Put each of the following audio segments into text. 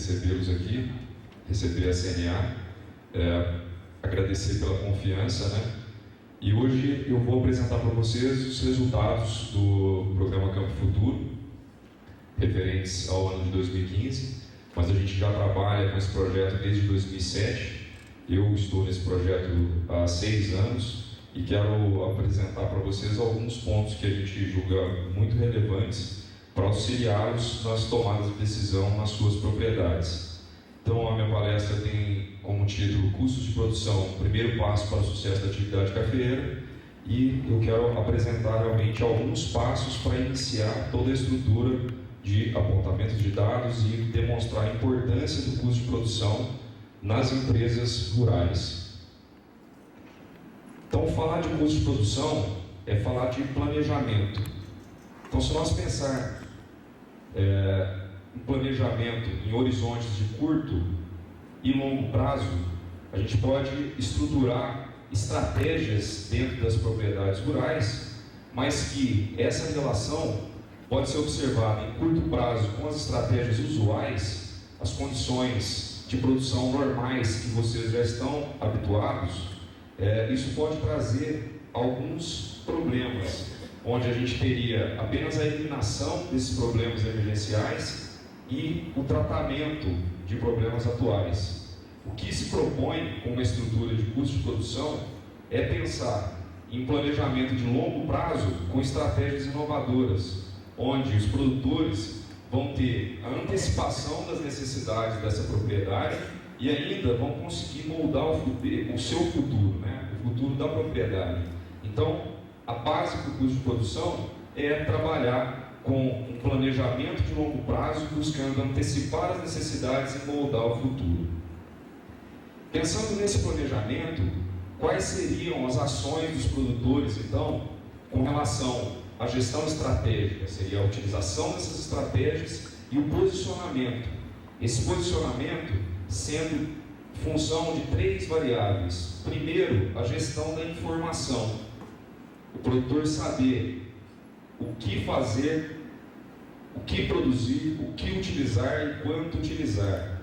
recebê-los aqui, receber a CNA, agradecer pela confiança, né? E hoje eu vou apresentar para vocês os resultados do programa Campo Futuro, referentes ao ano de 2015, mas a gente já trabalha com esse projeto desde 2007. Eu estou nesse projeto há 6 anos e quero apresentar para vocês alguns pontos que a gente julga muito relevantes para auxiliá-los nas tomadas de decisão nas suas propriedades. Então, a minha palestra tem como título Custos de Produção, primeiro passo para o sucesso da atividade cafeeira, e eu quero apresentar realmente alguns passos para iniciar toda a estrutura de apontamento de dados e demonstrar a importância do custo de produção nas empresas rurais. Então, falar de custo de produção é falar de planejamento. Então, se nós pensar em planejamento em horizontes de curto e longo prazo, a gente pode estruturar estratégias dentro das propriedades rurais, mas que essa relação pode ser observada em curto prazo com as estratégias usuais, as condições de produção normais que vocês já estão habituados. Isso pode trazer alguns problemas, onde a gente teria apenas a eliminação desses problemas emergenciais e o tratamento de problemas atuais. O que se propõe com uma estrutura de custo de produção é pensar em planejamento de longo prazo com estratégias inovadoras, onde os produtores vão ter a antecipação das necessidades dessa propriedade e ainda vão conseguir moldar o seu futuro, né? O futuro da propriedade. Então, a base para o custo de produção é trabalhar com um planejamento de longo prazo, buscando antecipar as necessidades e moldar o futuro. Pensando nesse planejamento, quais seriam as ações dos produtores, então, com relação à gestão estratégica? Seria a utilização dessas estratégias e o posicionamento. Esse posicionamento sendo função de 3 variáveis. Primeiro, a gestão da informação. O produtor saber o que fazer, o que produzir, o que utilizar e quanto utilizar.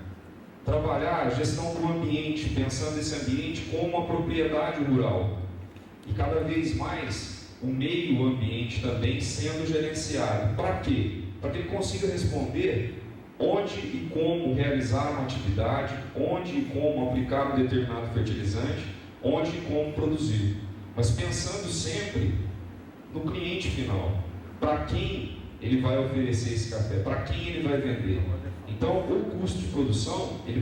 Trabalhar a gestão do ambiente, pensando esse ambiente como uma propriedade rural. E cada vez mais o meio ambiente também sendo gerenciado. Para quê? Para que ele consiga responder onde e como realizar uma atividade, onde e como aplicar um determinado fertilizante, onde e como produzir. Mas pensando sempre no cliente final, para quem ele vai oferecer esse café, para quem ele vai vender. Então, o custo de produção ele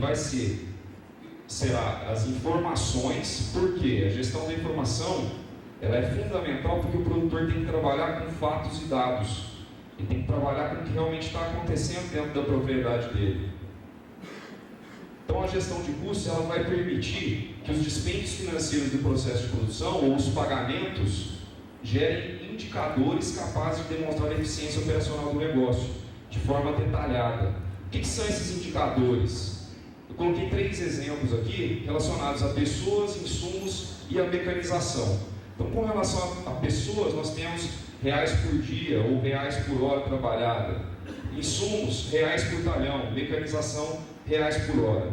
será as informações, porque a gestão da informação ela é fundamental, porque o produtor tem que trabalhar com fatos e dados. Ele tem que trabalhar com o que realmente está acontecendo dentro da propriedade dele. Então, a gestão de custos ela vai permitir que os dispêndios financeiros do processo de produção ou os pagamentos gerem indicadores capazes de demonstrar a eficiência operacional do negócio de forma detalhada. O que são esses indicadores? Eu coloquei 3 exemplos aqui relacionados a pessoas, insumos e a mecanização. Então, com relação a pessoas, nós temos reais por dia ou reais por hora trabalhada. Insumos, reais por talhão. Mecanização, reais por hora.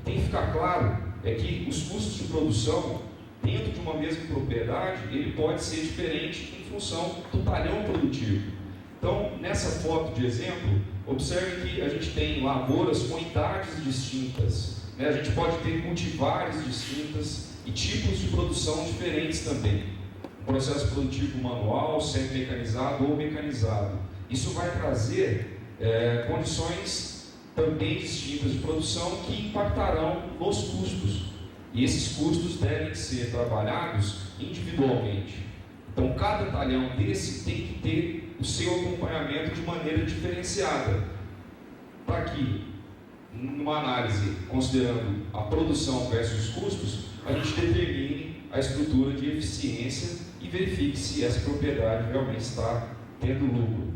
Tem que ficar claro que os custos de produção dentro de uma mesma propriedade, ele pode ser diferente em função do talhão produtivo. Então, nessa foto de exemplo, observe que a gente tem lavouras com idades distintas, né? A gente pode ter cultivares distintas e tipos de produção diferentes também. Um processo produtivo manual, semi-mecanizado ou mecanizado. Isso vai trazer condições também distintas de produção que impactarão nos custos. E esses custos devem ser trabalhados individualmente. Então, cada talhão desse tem que ter o seu acompanhamento de maneira diferenciada, para que, numa análise considerando a produção versus custos, a gente determine a estrutura de eficiência e verifique se essa propriedade realmente está tendo lucro.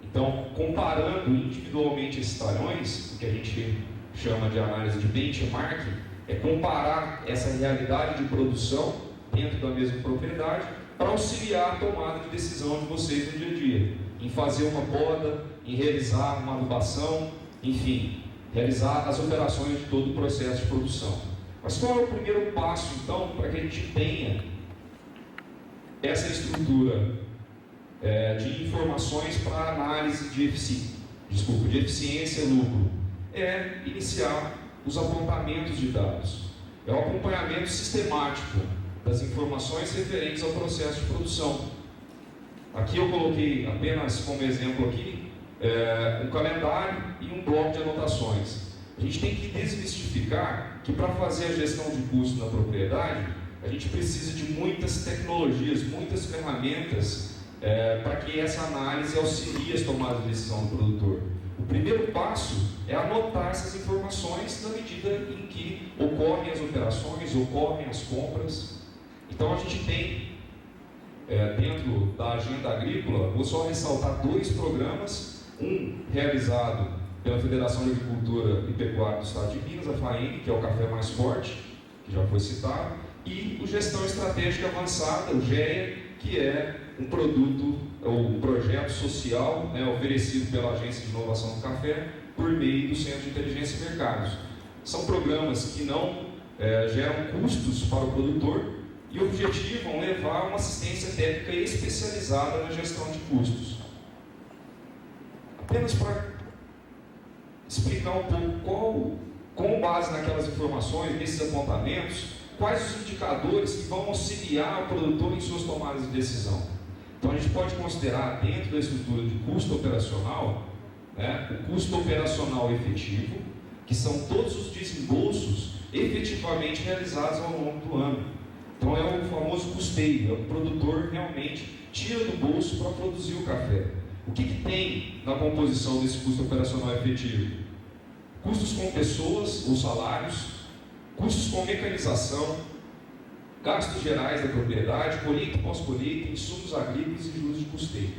Então, comparando individualmente esses talhões, o que a gente chama de análise de benchmarking, é comparar essa realidade de produção dentro da mesma propriedade para auxiliar a tomada de decisão de vocês no dia a dia, em fazer uma poda, em realizar uma adubação, enfim, realizar as operações de todo o processo de produção. Mas qual é o primeiro passo, então, para que a gente tenha essa estrutura de informações para análise de eficiência e lucro? É iniciar os apontamentos de dados. É o acompanhamento sistemático das informações referentes ao processo de produção. Aqui eu coloquei apenas como exemplo aqui um calendário e um bloco de anotações. A gente tem que desmistificar que para fazer a gestão de custo na propriedade, a gente precisa de muitas tecnologias, muitas ferramentas para que essa análise auxilie as tomadas de decisão do produtor. O primeiro passo é anotar essas informações na medida em que ocorrem as operações, ocorrem as compras. Então a gente tem, dentro da agenda agrícola, vou só ressaltar 2 programas, um realizado pela Federação de Agricultura e Pecuária do Estado de Minas, a FAENG, que é o Café Mais Forte, que já foi citado, e o Gestão Estratégica Avançada, o GEA, que é um produto, um projeto social oferecido pela Agência de Inovação do Café por meio do Centro de Inteligência e Mercados. São programas que não geram custos para o produtor e objetivam levar uma assistência técnica especializada na gestão de custos. Apenas para explicar um pouco com base naquelas informações, nesses apontamentos, quais os indicadores que vão auxiliar o produtor em suas tomadas de decisão. Então a gente pode considerar dentro da estrutura de custo operacional, o custo operacional efetivo, que são todos os desembolsos efetivamente realizados ao longo do ano. Então é o famoso custeio, o produtor realmente tira do bolso para produzir o café. O que tem na composição desse custo operacional efetivo? Custos com pessoas ou salários, custos com mecanização, gastos gerais da propriedade, colheita e pós-colheita, insumos agrícolas e juros de custeio.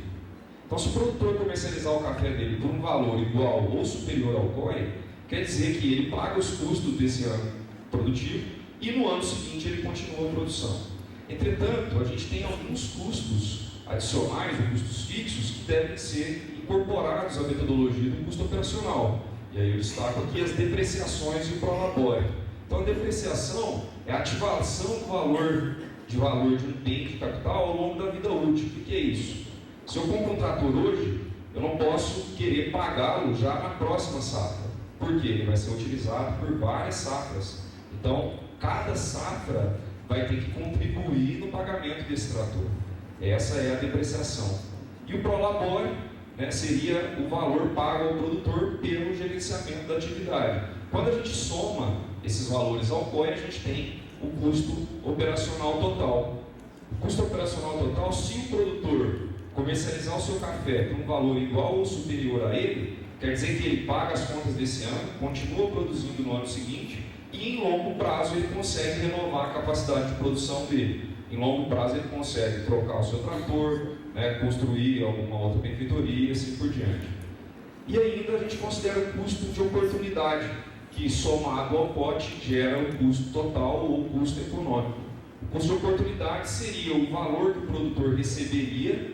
Então, se o produtor comercializar o café dele por um valor igual ou superior ao COI, quer dizer que ele paga os custos desse ano produtivo e no ano seguinte ele continua a produção. Entretanto, a gente tem alguns custos adicionais, ou custos fixos, que devem ser incorporados à metodologia do custo operacional. E aí eu destaco aqui as depreciações e o prolabore. Então a depreciação é a ativação do valor de um bem de capital ao longo da vida útil. O que é isso? Se eu compro um trator hoje, eu não posso querer pagá-lo já na próxima safra. Por quê? Ele vai ser utilizado por várias safras. Então, cada safra vai ter que contribuir no pagamento desse trator. Essa é a depreciação. E o prolabore, seria o valor pago ao produtor pelo gerenciamento da atividade. Quando a gente soma esses valores ao COI, a gente tem o custo operacional total. O custo operacional total, se o produtor comercializar o seu café por um valor igual ou superior a ele, quer dizer que ele paga as contas desse ano, continua produzindo no ano seguinte e em longo prazo ele consegue renovar a capacidade de produção dele. Em longo prazo ele consegue trocar o seu trator, construir alguma outra benfeitoria e assim por diante. E ainda a gente considera o custo de oportunidade, que somado ao pote gera o custo total ou o custo econômico. O custo de oportunidade seria o valor que o produtor receberia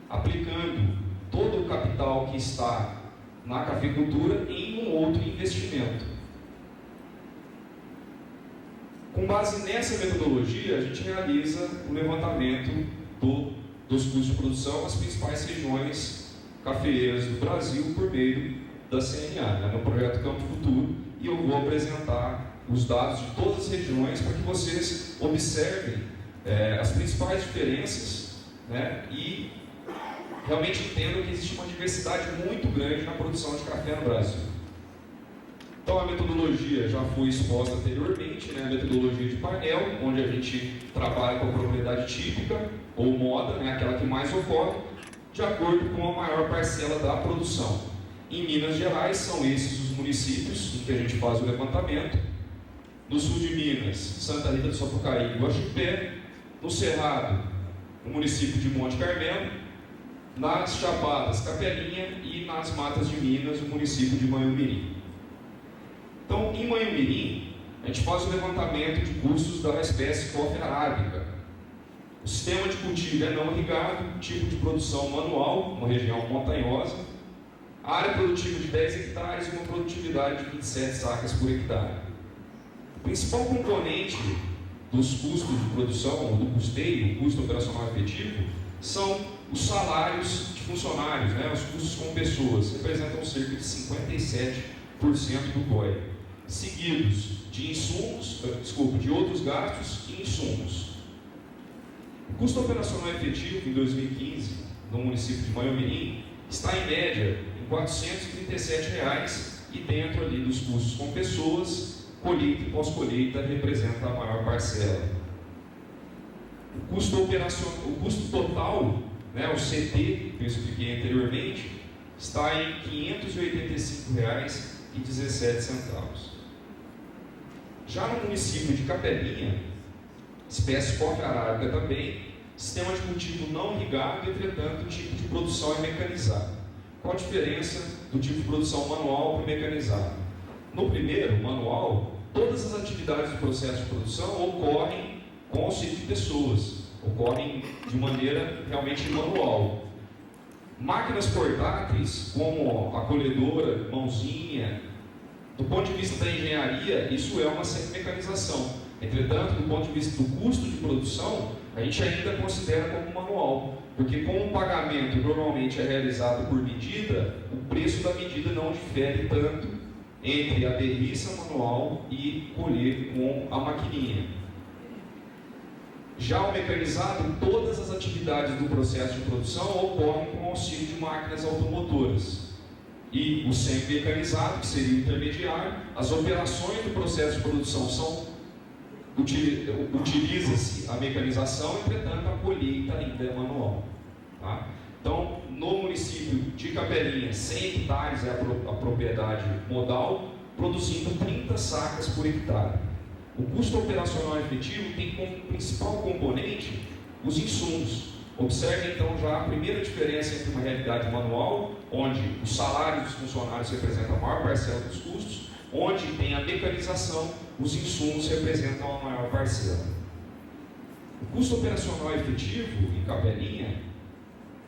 aplicando todo o capital que está na cafeicultura em um outro investimento. Com base nessa metodologia, a gente realiza o levantamento dos custos de produção nas principais regiões cafeeiras do Brasil por meio da CNA, no projeto Campo Futuro, e eu vou apresentar os dados de todas as regiões para que vocês observem as principais diferenças e realmente entendam que existe uma diversidade muito grande na produção de café no Brasil. Então a metodologia já foi exposta anteriormente, a metodologia de painel, onde a gente trabalha com a propriedade típica ou moda, aquela que mais ocorre, de acordo com a maior parcela da produção. Em Minas Gerais são esses os municípios em que a gente faz o levantamento. No sul de Minas, Santa Rita do Sapucaí e Guaxupé. No Cerrado, o município de Monte Carmelo. Nas Chapadas, Capelinha, e nas Matas de Minas, o município de Manhumirim. Então, em Manhumirim, a gente faz o levantamento de custos da espécie Coffea arábica. O sistema de cultivo é não irrigado, tipo de produção manual, uma região montanhosa. área produtiva de 10 hectares e uma produtividade de 27 sacas por hectare. O principal componente dos custos de produção, ou do custeio, o custo operacional efetivo, são os salários de funcionários, né? Os custos com pessoas, representam cerca de 57% do COE, seguidos de de outros gastos e insumos. O custo operacional efetivo em 2015, no município de Manhumirim, está em média em R$ 437 e dentro ali dos custos com pessoas, colheita e pós-colheita representa a maior parcela. O custo total, né, o CT, que eu expliquei anteriormente, está em R$ 585,17. Já no município de Capelinha, espécie coque arábica também, sistema de cultivo não irrigado, entretanto, o tipo de produção é mecanizado. Qual a diferença do tipo de produção manual para o mecanizado? No primeiro, manual, todas as atividades do processo de produção ocorrem com auxílio de pessoas, ocorrem de maneira realmente manual. Máquinas portáteis, como a colhedora, mãozinha, do ponto de vista da engenharia, isso é uma semi-mecanização. Entretanto, do ponto de vista do custo de produção, a gente ainda considera como manual, porque como o pagamento normalmente é realizado por medida, o preço da medida não difere tanto entre a derriça manual e colher com a maquininha. Já o mecanizado, todas as atividades do processo de produção ocorrem com auxílio de máquinas automotoras. E o semi-mecanizado, que seria o intermediário, as operações do processo de produção utiliza-se a mecanização, entretanto a colheita ainda é manual. Tá? Então, no município de Capelinha, 100 hectares é a propriedade modal, produzindo 30 sacas por hectare. O custo operacional efetivo tem como principal componente os insumos. Observe então já a primeira diferença entre uma realidade manual, onde os salários dos funcionários representam a maior parcela dos custos, onde tem a mecanização, os insumos representam a maior parcela. O custo operacional efetivo em Capelinha,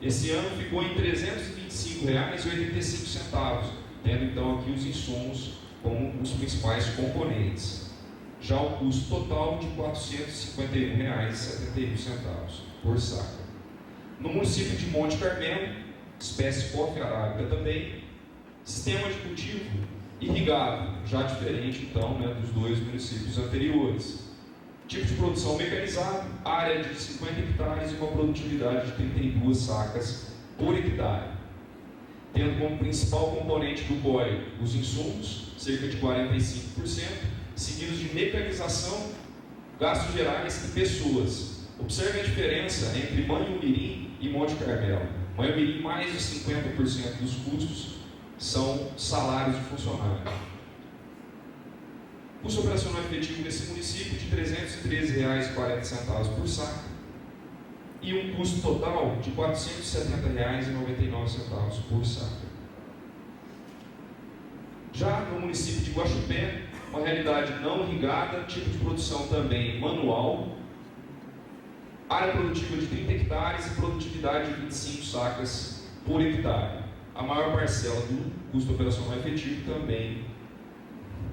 esse ano ficou em R$ 325,85, tendo então aqui os insumos como os principais componentes. Já o custo total de R$ 451,71 por saca. No município de Monte Carmelo, espécie coque arábica também, sistema de cultivo irrigado, já diferente então, né, dos dois municípios anteriores. Tipo de produção mecanizado, área de 50 hectares e uma produtividade de 32 sacas por hectare. Tendo como principal componente do COE os insumos, cerca de 45%, seguidos de mecanização, gastos gerais e pessoas. Observe a diferença entre Manhumirim e Monte Carmelo. Manhumirim, mais de 50% dos custos são salários de funcionários. Custo operacional efetivo desse município de R$ 313,40 por saca e um custo total de R$ 470,99 por saca. Já no município de Guaxupé, uma realidade não irrigada, tipo de produção também manual, área produtiva de 30 hectares e produtividade de 25 sacas por hectare. A maior parcela do custo operacional efetivo também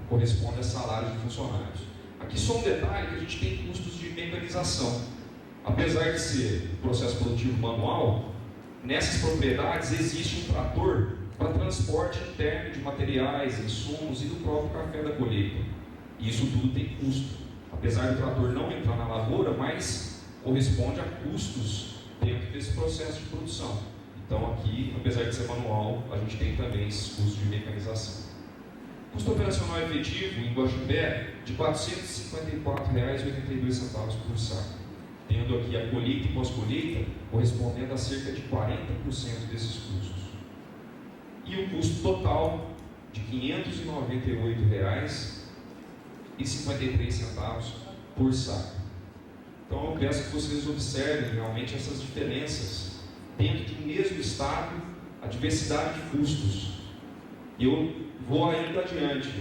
corresponde a salários de funcionários. Aqui só um detalhe, que a gente tem custos de mecanização. Apesar de ser processo produtivo manual, nessas propriedades existe um trator para transporte interno de materiais, insumos e do próprio café da colheita. E isso tudo tem custo. Apesar do trator não entrar na lavoura, mas corresponde a custos dentro desse processo de produção. Então aqui, apesar de ser manual, a gente tem também esses custos de mecanização. Custo operacional efetivo em Guaxupé de R$ 454,82 por saco, tendo aqui a colheita e pós-colheita correspondendo a cerca de 40% desses custos. E o custo total de R$ 598,53 por saco. Então eu peço que vocês observem realmente essas diferenças dentro de um mesmo estado, a diversidade de custos. Eu vou ainda adiante.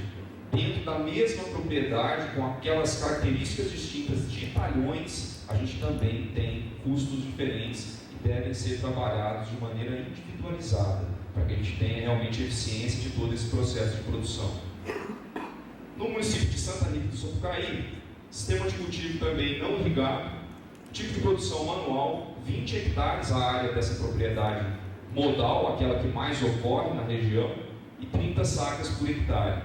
Dentro da mesma propriedade, com aquelas características distintas de talhões, a gente também tem custos diferentes que devem ser trabalhados de maneira individualizada, para que a gente tenha realmente eficiência de todo esse processo de produção. No município de Santa Rita do Sapucaí, sistema de cultivo também não irrigado, tipo de produção manual, 20 hectares a área dessa propriedade modal, aquela que mais ocorre na região, e 30 sacas por hectare.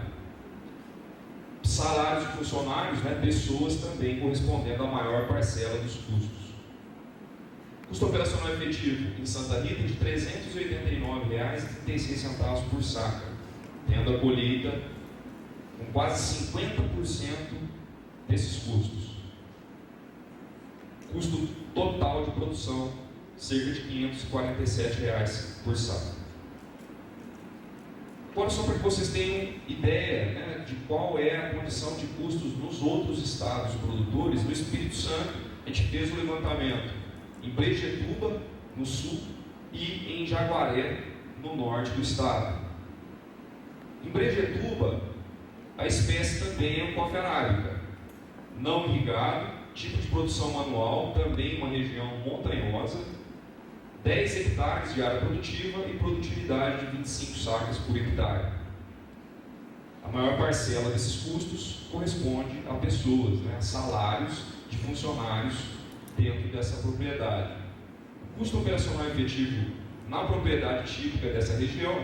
Salários de funcionários, pessoas também correspondendo à maior parcela dos custos. Custo operacional efetivo em Santa Rita de R$ 389,36 por saca, tendo a colheita com quase 50% desses custos. Custo total de produção, cerca de R$ 547 por saca. Agora, só para que vocês tenham ideia de qual é a condição de custos nos outros estados produtores, no Espírito Santo, a gente fez o levantamento em Brejetuba, no sul, e em Jaguaré, no norte do estado. Em Brejetuba, a espécie também é um coffea arábica, não irrigado, tipo de produção manual, também uma região montanhosa, 10 hectares de área produtiva e produtividade de 25 sacas por hectare. A maior parcela desses custos corresponde a pessoas, a salários de funcionários dentro dessa propriedade. O custo operacional efetivo na propriedade típica dessa região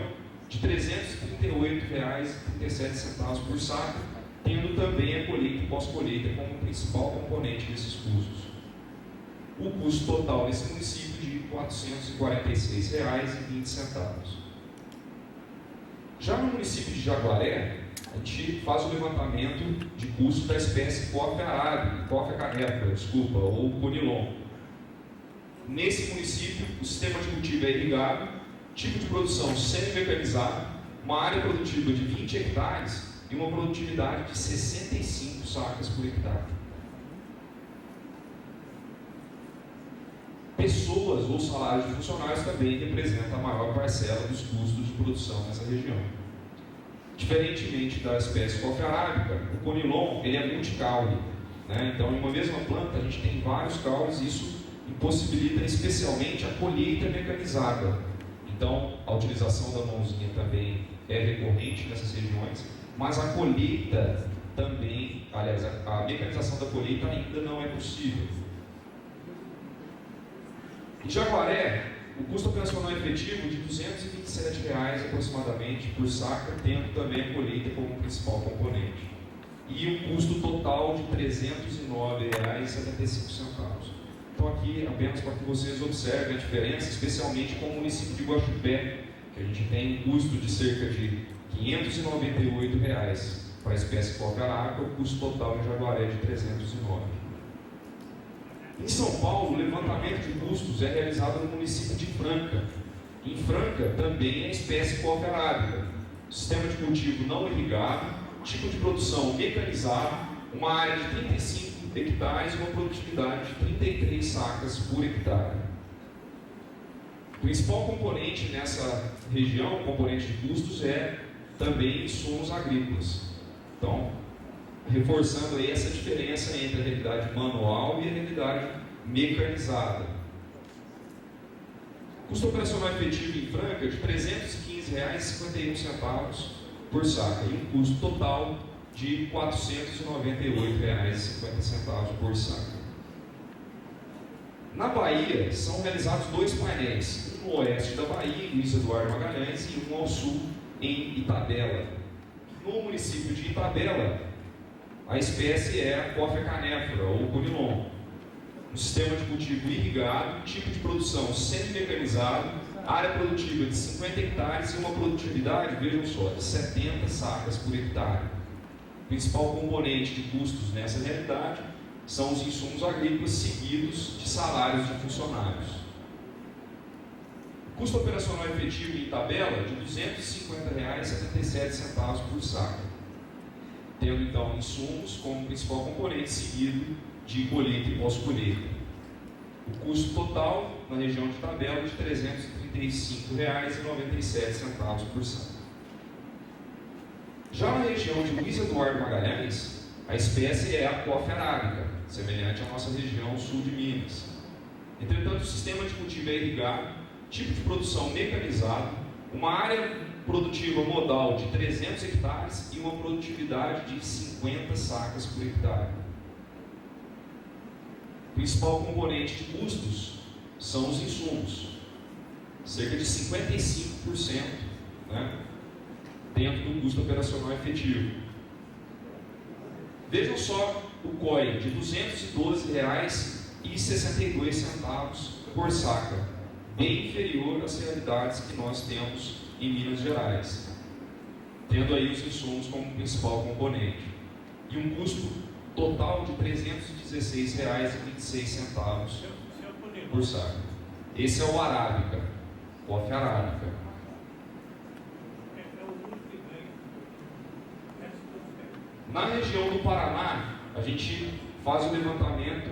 de R$ 338,37 por saca, tendo também a colheita e pós-colheita como principal componente desses custos. O custo total desse município de R$ 446,20. Já no município de Jaguaré, a gente faz o levantamento de custo da espécie coffea arábica, coffea canephora, ou conilon. Nesse município, o sistema de cultivo é irrigado, tipo de produção semi-mecanizado, uma área produtiva de 20 hectares e uma produtividade de 65 sacas por hectare. Pessoas ou salários de funcionários também representam a maior parcela dos custos de produção nessa região. Diferentemente da espécie coffea arábica, o conilon ele é multicaule. Então, em uma mesma planta, a gente tem vários caules e isso impossibilita especialmente a colheita mecanizada. Então, a utilização da mãozinha também é recorrente nessas regiões, mas a colheita também, aliás, a mecanização da colheita ainda não é possível. Em Jaguaré, o custo operacional efetivo de R$ 227 aproximadamente por saca, tendo também a colheita como principal componente. E um custo total de R$ 309,75. Então aqui, apenas para que vocês observem a diferença, especialmente com o município de Guaxupé, que a gente tem um custo de cerca de R$ 598 para a espécie coffea arábica, o custo total em Jaguaré de R$ 309. Em São Paulo, o levantamento de custos é realizado no município de Franca. Em Franca, também é a espécie coffea arábica. Sistema de cultivo não irrigado, tipo de produção mecanizado, uma área de 35 hectares e uma produtividade de 33 sacas por hectare. O principal componente nessa região, componente de custos, é também insumos agrícolas. Então, reforçando aí essa diferença entre a realidade manual e a realidade mecanizada. Custo operacional efetivo em Franca de R$ 315,51 por saca e um custo total de R$ 498,50 por saca. Na Bahia, são realizados 2 painéis, um no oeste da Bahia, em Luiz Eduardo Magalhães, e um ao sul, em Itabela. No município de Itabela, a espécie é a coffea canephora, ou conilon. Um sistema de cultivo irrigado, tipo de produção semi-mecanizado, área produtiva de 50 hectares e uma produtividade, vejam só, de 70 sacas por hectare. O principal componente de custos nessa realidade são os insumos agrícolas seguidos de salários de funcionários. O custo operacional efetivo em Itabela de R$ 250,77 por saca, tendo então insumos como principal componente seguido de colheita e pós-colheita. O custo total na região de Itabela de R$ 335,97 por saca. Já na região de Luiz Eduardo Magalhães, a espécie é a coffea arábica, semelhante à nossa região sul de Minas. Entretanto, o sistema de cultivo é irrigado, tipo de produção mecanizado, uma área produtiva modal de 300 hectares e uma produtividade de 50 sacas por hectare. O principal componente de custos são os insumos, cerca de 55%, né, dentro do custo operacional efetivo. Vejam só o COI de R$ 212,62 por saca, bem inferior às realidades que nós temos em Minas Gerais, tendo aí os insumos como principal componente, e um custo total de R$ 316,26 por saca. Esse é o Arábica, coffee Arábica. Na região do Paraná, a gente faz o levantamento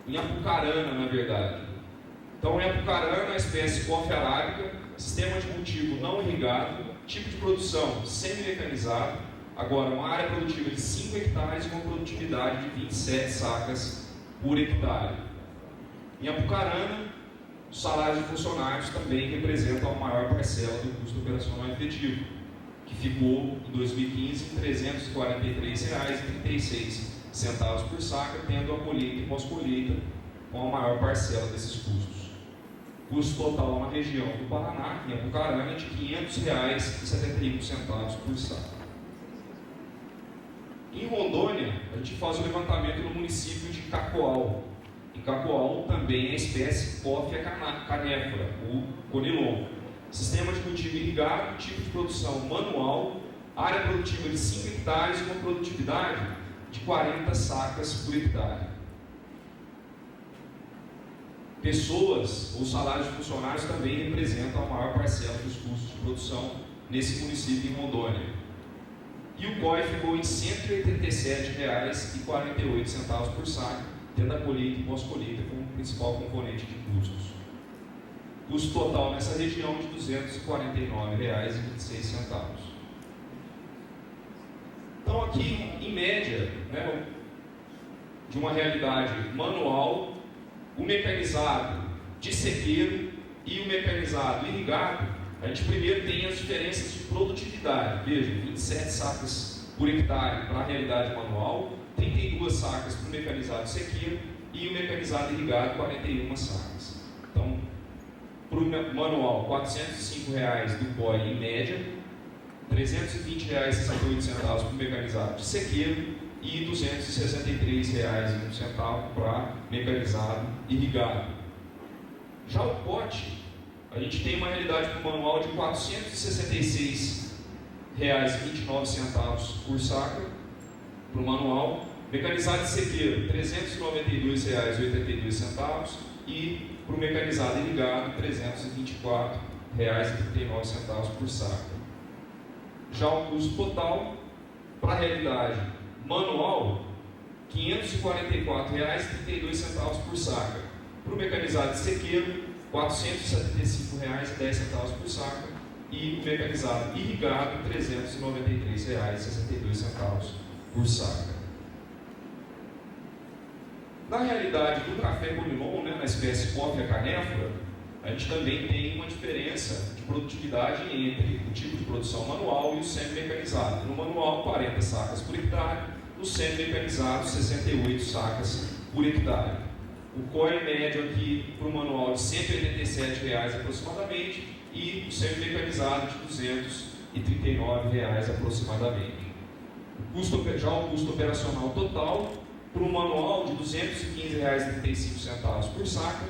em Apucarana, na verdade. Então, em Apucarana, a espécie coffee Arábica, sistema de cultivo não irrigado, tipo de produção semi-mecanizado, agora uma área produtiva de 5 hectares e uma produtividade de 27 sacas por hectare. Em Apucarana, os salários de funcionários também representam a maior parcela do custo operacional efetivo, que ficou em 2015 em R$ 343,36 por saca, tendo a colheita e pós-colheita com a maior parcela desses custos. Custo total na região do Paraná, em Apucarana, de R$ 500,71 por saca. Em Rondônia, a gente faz o levantamento no município de Cacoal. Em Cacoal também é a espécie coffee canéfora, o conilon. Sistema de cultivo irrigado, tipo de produção manual, área produtiva de 5 hectares e uma produtividade de 40 sacas por hectare. Pessoas ou salários de funcionários também representam a maior parcela dos custos de produção nesse município em Rondônia. E o COI ficou em R$ 187,48 por saca, tendo a colheita e pós-colheita como principal componente de custos. Custo total nessa região de R$ 249,26. Então aqui, em média, né, de uma realidade manual, o mecanizado de sequeiro e o mecanizado irrigado, a gente primeiro tem as diferenças de produtividade. Veja, 27 sacas por hectare para a realidade manual, 32 sacas para o mecanizado de sequeiro e o mecanizado irrigado, 41 sacas. Então, para o manual, R$ 405,00 do COI em média, R$ 320,68 para o mecanizado de sequeiro e R$ 263,01 para mecanizado irrigado. Já o pote, a gente tem uma realidade para o manual de R$ 466,29 por saca para o manual, mecanizado de sequeiro R$ 392,82 e para o mecanizado irrigado R$ 324,39 por saca. Já o custo total para a realidade manual, R$ 544,32 por saca. Para o mecanizado de sequeiro, R$ 475,10 por saca. E o mecanizado irrigado, R$ 393,62 por saca. Na realidade do café conilon, né, na espécie coffee canéfora, a gente também tem uma diferença de produtividade entre o tipo de produção manual e o semi-mecanizado. No manual, 40 sacas por hectare, no semi-mecanizado, 68 sacas por hectare. O COI médio aqui para o manual de R$ 187,00 aproximadamente e o semi-mecanizado de R$ 239,00 aproximadamente. Já o custo operacional total para o manual de R$ 215,35 por saca,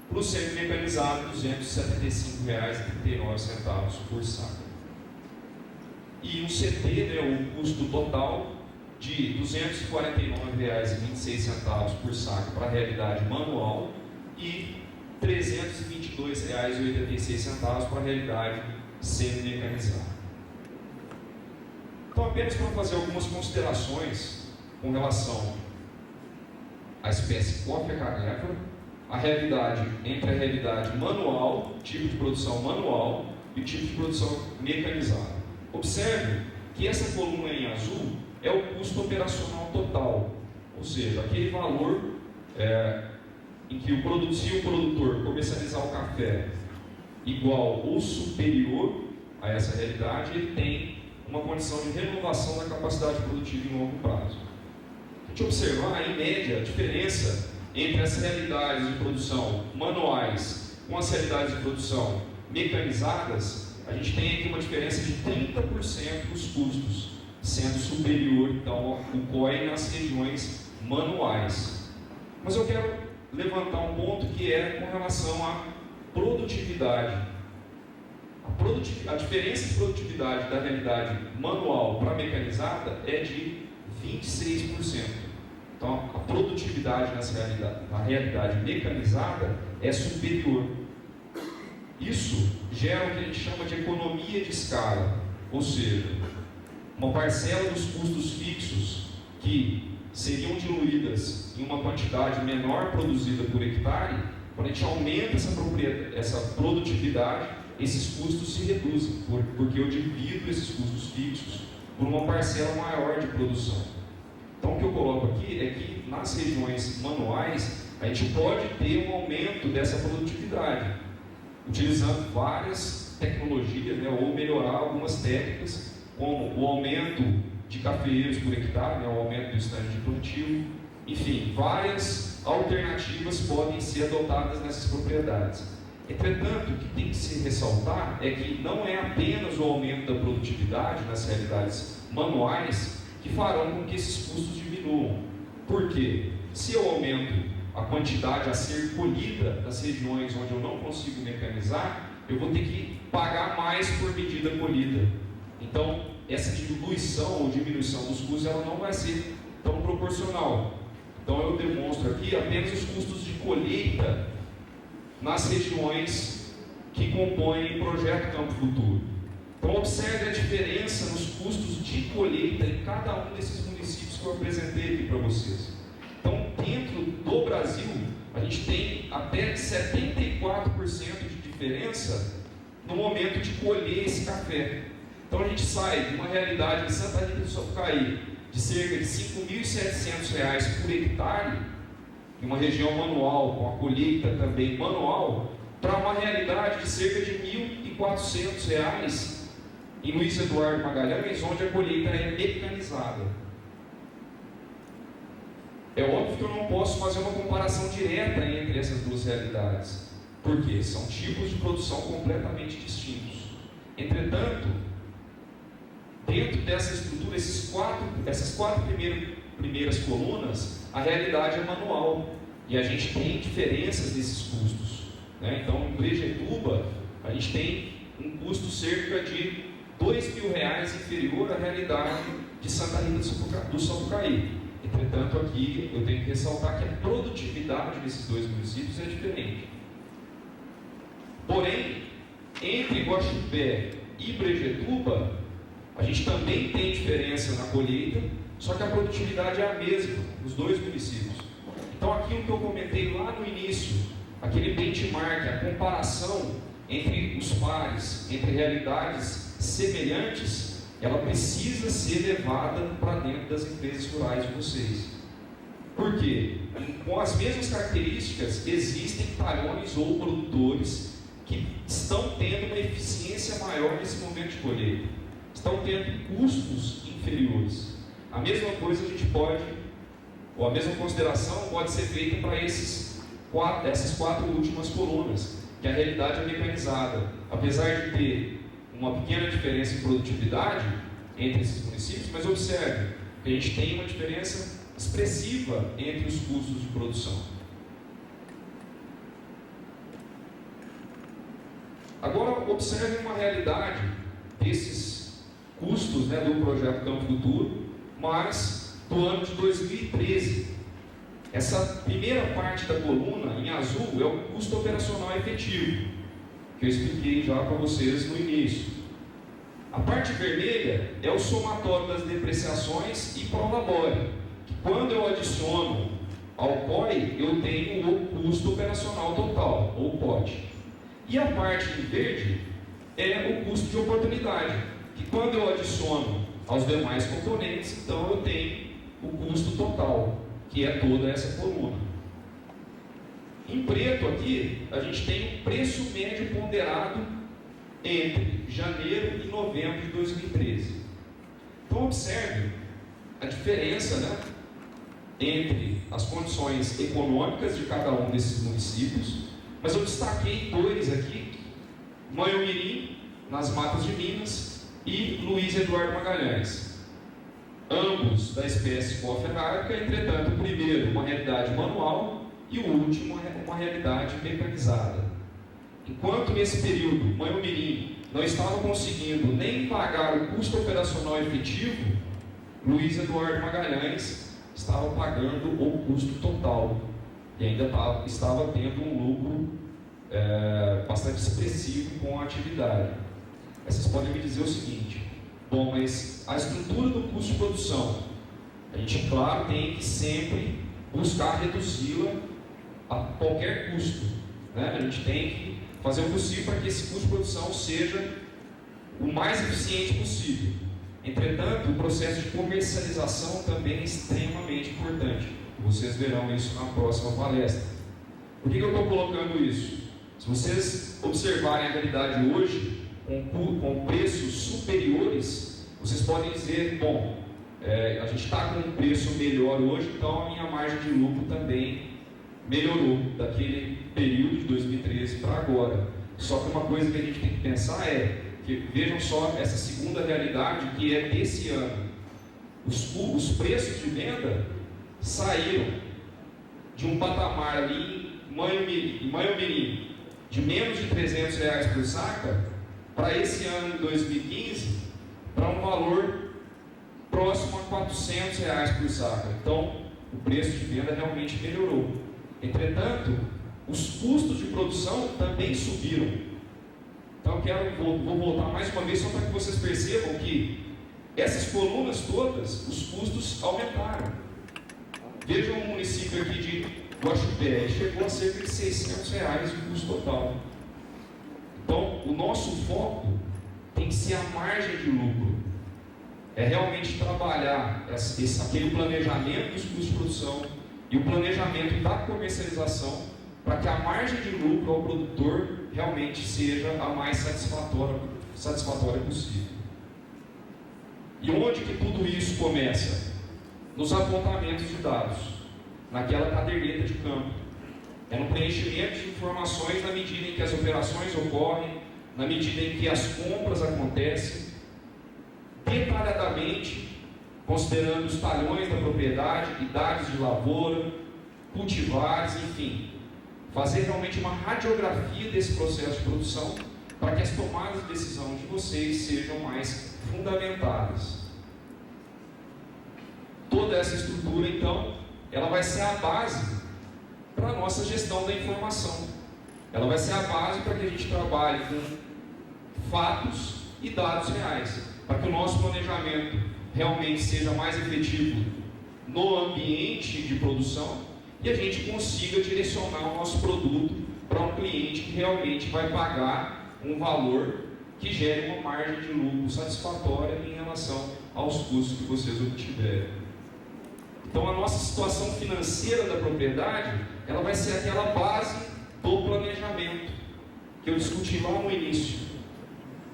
para o semi-mecanizado R$ 275,39 por saca. E o CT, né, o custo total de R$ 249,26 por saca para a realidade manual e R$ 322,86 para a realidade semi-mecanizada. Então, apenas para fazer algumas considerações com relação à espécie coffee canéfora, a realidade entre a realidade manual, tipo de produção manual, e o tipo de produção mecanizada. Observe que essa coluna em azul é o custo operacional total, ou seja, aquele valor em que se o produtor comercializar o café igual ou superior a essa realidade, ele tem uma condição de renovação da capacidade produtiva em longo prazo. A gente observar, em média, a diferença entre as realidades de produção manuais com as realidades de produção mecanizadas, a gente tem aqui uma diferença de 30% dos custos, sendo superior, então, o COI nas regiões manuais. Mas eu quero levantar um ponto que é com relação à produtividade. A diferença de produtividade da realidade manual para a mecanizada é de 26%. Então, a produtividade na realidade mecanizada é superior. Isso gera o que a gente chama de economia de escala, ou seja, uma parcela dos custos fixos que seriam diluídas em uma quantidade menor produzida por hectare. Quando a gente aumenta essa produtividade, esses custos se reduzem, porque eu divido esses custos fixos por uma parcela maior de produção. Então, o que eu coloco aqui é que nas regiões manuais a gente pode ter um aumento dessa produtividade, utilizando várias tecnologias, ou melhorar algumas técnicas, como o aumento de cafeeiros por hectare, o aumento do estande de plantio. Enfim, várias alternativas podem ser adotadas nessas propriedades. Entretanto, o que tem que se ressaltar é que não é apenas o aumento da produtividade nas realidades manuais que farão com que esses custos diminuam. Por quê? Se eu aumento a quantidade a ser colhida nas regiões onde eu não consigo mecanizar, eu vou ter que pagar mais por medida colhida. Então, essa diluição ou diminuição dos custos ela não vai ser tão proporcional. Então, eu demonstro aqui apenas os custos de colheita nas regiões que compõem o projeto Campo Futuro. Então, observe a diferença nos custos de colheita em cada um desses municípios que eu apresentei aqui para vocês. Então, dentro do Brasil, a gente tem até 74% de diferença no momento de colher esse café. Então, a gente sai de uma realidade de Santa Rita do Sapucaí de cerca de R$ 5.700 por hectare, em uma região manual, com a colheita também manual, para uma realidade de cerca de R$ 1.400 em Luiz Eduardo Magalhães, onde a colheita é mecanizada. É óbvio que eu não posso fazer uma comparação direta entre essas duas realidades, porque são tipos de produção completamente distintos. Entretanto, dentro dessa estrutura, essas quatro primeiras colunas, a realidade é manual e a gente tem diferenças nesses custos. Então, em Brejetuba, a gente tem um custo cerca de R$ 2.000 inferior à realidade de Santa Rita do Sapucaí. Entretanto, aqui eu tenho que ressaltar que a produtividade desses dois municípios é diferente. Porém, entre Guaxupé e Brejetuba, a gente também tem diferença na colheita, só que a produtividade é a mesma nos dois municípios. Então, aquilo que eu comentei lá no início, aquele benchmark, a comparação entre os pares, entre realidades semelhantes, ela precisa ser levada para dentro das empresas rurais de vocês. Por quê? Com as mesmas características, existem talhões ou produtores que estão tendo uma eficiência maior nesse momento de colheita, estão tendo custos inferiores. A mesma coisa a gente pode, ou a mesma consideração pode ser feita para essas quatro últimas colunas, que a realidade é mecanizada. Apesar de ter uma pequena diferença em produtividade entre esses municípios, mas observe que a gente tem uma diferença expressiva entre os custos de produção. Agora, observe uma realidade desses custos do projeto Campo Futuro, mas do ano de 2013. Essa primeira parte da coluna, em azul, é o custo operacional efetivo, que eu expliquei já para vocês no início. A parte vermelha é o somatório das depreciações e prolabore, que quando eu adiciono ao COI, eu tenho o custo operacional total, ou POT. E a parte em verde é o custo de oportunidade, que quando eu adiciono aos demais componentes, então eu tenho o custo total, que é toda essa coluna. Em preto aqui, a gente tem o preço médio ponderado entre janeiro e novembro de 2013. Então observe a diferença, né, entre as condições econômicas de cada um desses municípios, mas eu destaquei dois aqui: Manhumirim, nas Matas de Minas, e Luiz Eduardo Magalhães, ambos da espécie Coffea arábica. Entretanto, o primeiro uma realidade manual e o último uma realidade mecanizada. Enquanto nesse período Manhumirim não estava conseguindo nem pagar o custo operacional efetivo, Luiz Eduardo Magalhães estava pagando o custo total e ainda estava tendo um lucro bastante expressivo com a atividade. Aí vocês podem me dizer o seguinte: bom, mas a estrutura do custo de produção, a gente, claro, tem que sempre buscar reduzi-la a qualquer custo, né? A gente tem que fazer o possível para que esse custo de produção seja o mais eficiente possível. Entretanto, o processo de comercialização também é extremamente importante. Vocês verão isso na próxima palestra. Por que eu estou colocando isso? Se vocês observarem a realidade hoje, com preços superiores, vocês podem dizer: bom, a gente está com um preço melhor hoje, então a minha margem de lucro também melhorou daquele período de 2013 para agora. Só que uma coisa que a gente tem que pensar é que, vejam só essa segunda realidade que é desse ano. Os preços de venda saíram de um patamar ali em Manhumirim de menos de R$300 por saca para esse ano de 2015 para um valor próximo a R$400 por saca. Então o preço de venda realmente melhorou. Entretanto, os custos de produção também subiram. Então vou voltar mais uma vez só para que vocês percebam que essas colunas todas, os custos aumentaram. Vejam o município aqui de Guaxupé, chegou a cerca de R$600 o custo total. Então, o nosso foco tem que ser a margem de lucro. É realmente trabalhar aquele planejamento dos custos de produção e o planejamento da comercialização para que a margem de lucro ao produtor realmente seja a mais satisfatória possível. E onde que tudo isso começa? Nos apontamentos de dados, naquela caderneta de campo. É no preenchimento de informações na medida em que as operações ocorrem, na medida em que as compras acontecem, detalhadamente, considerando os talhões da propriedade, idades de lavoura, cultivares, enfim. Fazer realmente uma radiografia desse processo de produção para que as tomadas de decisão de vocês sejam mais fundamentadas. Toda essa estrutura, então, ela vai ser a base para a nossa gestão da informação. Ela vai ser a base para que a gente trabalhe com fatos e dados reais, para que o nosso planejamento realmente seja mais efetivo no ambiente de produção e a gente consiga direcionar o nosso produto para um cliente que realmente vai pagar um valor que gere uma margem de lucro satisfatória em relação aos custos que vocês obtiverem. Então a nossa situação financeira da propriedade, ela vai ser aquela base do planejamento que eu discuti lá no início.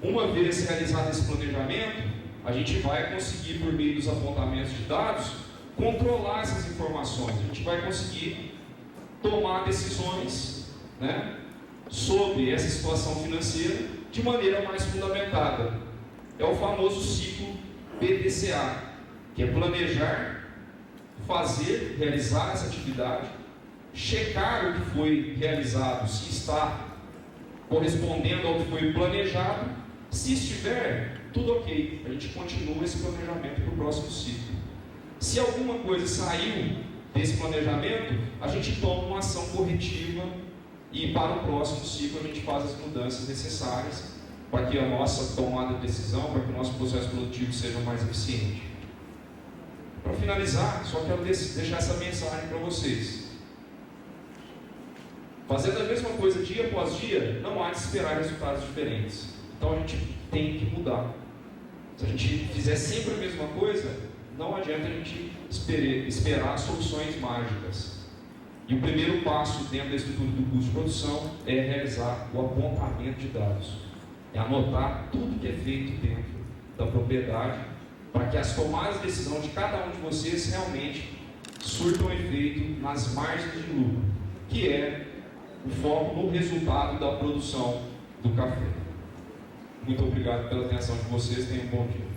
Uma vez realizado esse planejamento, a gente vai conseguir, por meio dos apontamentos de dados, controlar essas informações. A gente vai conseguir tomar decisões, né, sobre essa situação financeira de maneira mais fundamentada. É o famoso ciclo PDCA, que é planejar, fazer, realizar essa atividade, checar o que foi realizado, se está correspondendo ao que foi planejado. Se estiver, tudo ok, a gente continua esse planejamento para o próximo ciclo. Se alguma coisa saiu desse planejamento, a gente toma uma ação corretiva e para o próximo ciclo a gente faz as mudanças necessárias para que a nossa tomada de decisão, para que o nosso processo produtivo seja mais eficiente. Para finalizar, só quero deixar essa mensagem para vocês. Fazendo a mesma coisa dia após dia, não há de esperar resultados diferentes. Então a gente tem que mudar. Se a gente fizer sempre a mesma coisa, não adianta a gente esperar soluções mágicas. E o primeiro passo dentro da estrutura do custo de produção é realizar o apontamento de dados. É anotar tudo que é feito dentro da propriedade, para que as tomadas de decisão de cada um de vocês realmente surtam efeito nas margens de lucro, que é o foco no resultado da produção do café. Muito obrigado pela atenção de vocês, tenham um bom dia.